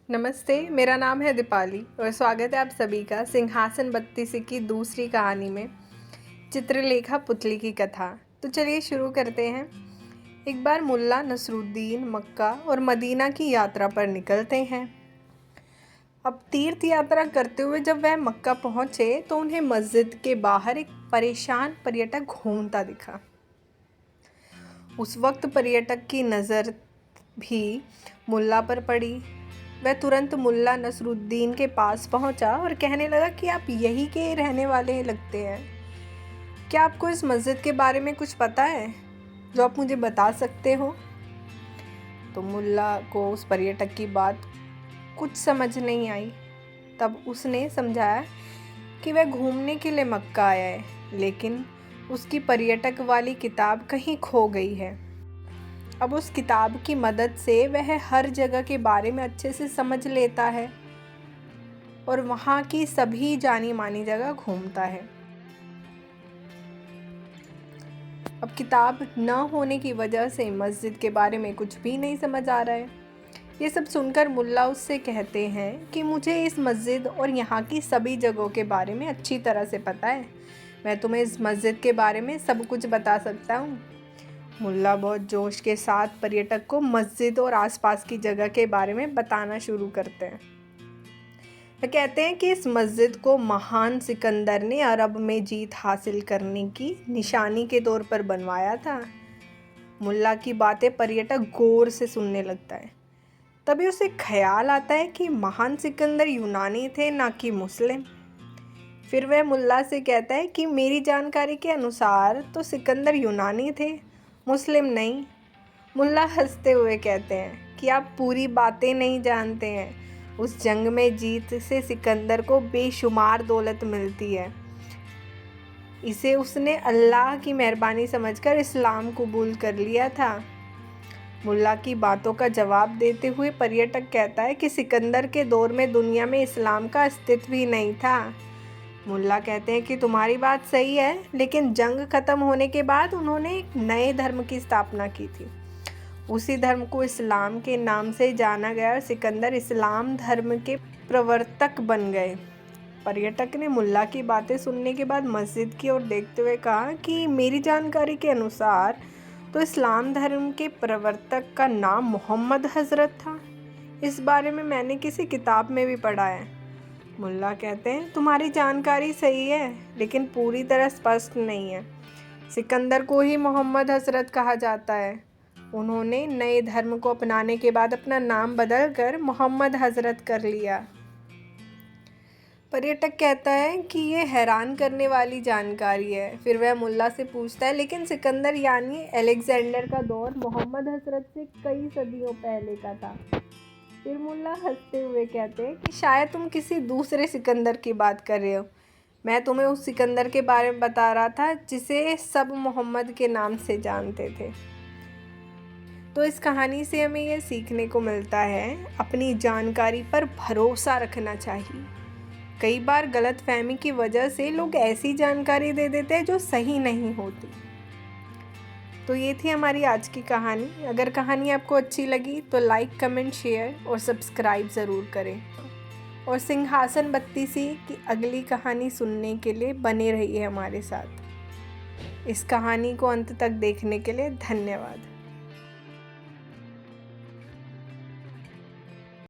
नमस्ते, मेरा नाम है दीपाली और स्वागत है आप सभी का सिंहासन बत्तीसी की दूसरी कहानी में चित्रलेखा पुतली की कथा। तो चलिए शुरू करते हैं। एक बार मुल्ला नसरुद्दीन मक्का और मदीना की यात्रा पर निकलते हैं। अब तीर्थ यात्रा करते हुए जब वह मक्का पहुँचे तो उन्हें मस्जिद के बाहर एक परेशान पर्यटक घूमता दिखा। उस वक्त पर्यटक की नज़र भी मुल्ला पर पड़ी। वह तुरंत मुल्ला नसरुद्दीन के पास पहुंचा और कहने लगा कि आप यहीं के रहने वाले लगते हैं। क्या आपको इस मस्जिद के बारे में कुछ पता है जो आप मुझे बता सकते हो? तो मुल्ला को उस पर्यटक की बात कुछ समझ नहीं आई। तब उसने समझाया कि वह घूमने के लिए मक्का आया है, लेकिन उसकी पर्यटक वाली किताब कहीं खो गई है। अब उस किताब की मदद से वह हर जगह के बारे में अच्छे से समझ लेता है और वहाँ की सभी जानी मानी जगह घूमता है। अब किताब न होने की वजह से मस्जिद के बारे में कुछ भी नहीं समझ आ रहा है। ये सब सुनकर मुल्ला उससे कहते हैं कि मुझे इस मस्जिद और यहाँ की सभी जगहों के बारे में अच्छी तरह से पता है। मैं तुम्हें इस मस्जिद के बारे में सब कुछ बता सकता हूँ। मुल्ला बहुत जोश के साथ पर्यटक को मस्जिद और आसपास की जगह के बारे में बताना शुरू करते हैं। वे कहते हैं कि इस मस्जिद को महान सिकंदर ने अरब में जीत हासिल करने की निशानी के तौर पर बनवाया था। मुल्ला की बातें पर्यटक गौर से सुनने लगता है। तभी उसे ख्याल आता है कि महान सिकंदर यूनानी थे, ना कि मुस्लिम। फिर वह मुल्ला से कहता है कि मेरी जानकारी के अनुसार तो सिकंदर यूनानी थे, मुस्लिम नहीं। मुल्ला हंसते हुए कहते हैं कि आप पूरी बातें नहीं जानते हैं। उस जंग में जीत से सिकंदर को बेशुमार दौलत मिलती है। इसे उसने अल्लाह की मेहरबानी समझकर इस्लाम कबूल कर लिया था। मुल्ला की बातों का जवाब देते हुए पर्यटक कहता है कि सिकंदर के दौर में दुनिया में इस्लाम का अस्तित्व ही नहीं था। मुल्ला कहते हैं कि तुम्हारी बात सही है, लेकिन जंग ख़त्म होने के बाद उन्होंने एक नए धर्म की स्थापना की थी। उसी धर्म को इस्लाम के नाम से जाना गया और सिकंदर इस्लाम धर्म के प्रवर्तक बन गए। पर्यटक ने मुल्ला की बातें सुनने के बाद मस्जिद की ओर देखते हुए कहा कि मेरी जानकारी के अनुसार तो इस्लाम धर्म के प्रवर्तक का नाम मोहम्मद हज़रत था। इस बारे में मैंने किसी किताब में भी पढ़ा है। मुल्ला कहते हैं तुम्हारी जानकारी सही है, लेकिन पूरी तरह स्पष्ट नहीं है। सिकंदर को ही मोहम्मद हज़रत कहा जाता है। उन्होंने नए धर्म को अपनाने के बाद अपना नाम बदलकर मोहम्मद हज़रत कर लिया। पर्यटक कहता है कि ये हैरान करने वाली जानकारी है। फिर वह मुल्ला से पूछता है, लेकिन सिकंदर यानी अलेक्जेंडर का दौर मोहम्मद हज़रत से कई सदियों पहले का था। फिर मुल्ला हंसते हुए कहते हैं कि शायद तुम किसी दूसरे सिकंदर की बात कर रहे हो। मैं तुम्हें उस सिकंदर के बारे में बता रहा था जिसे सब मोहम्मद के नाम से जानते थे। तो इस कहानी से हमें यह सीखने को मिलता है, अपनी जानकारी पर भरोसा रखना चाहिए। कई बार गलतफहमी की वजह से लोग ऐसी जानकारी दे देते हैं जो सही नहीं होती। तो ये थी हमारी आज की कहानी। अगर कहानी आपको अच्छी लगी तो लाइक, कमेंट, शेयर और सब्सक्राइब ज़रूर करें। और सिंहासन बत्तीसी की अगली कहानी सुनने के लिए बने रहिए हमारे साथ। इस कहानी को अंत तक देखने के लिए धन्यवाद।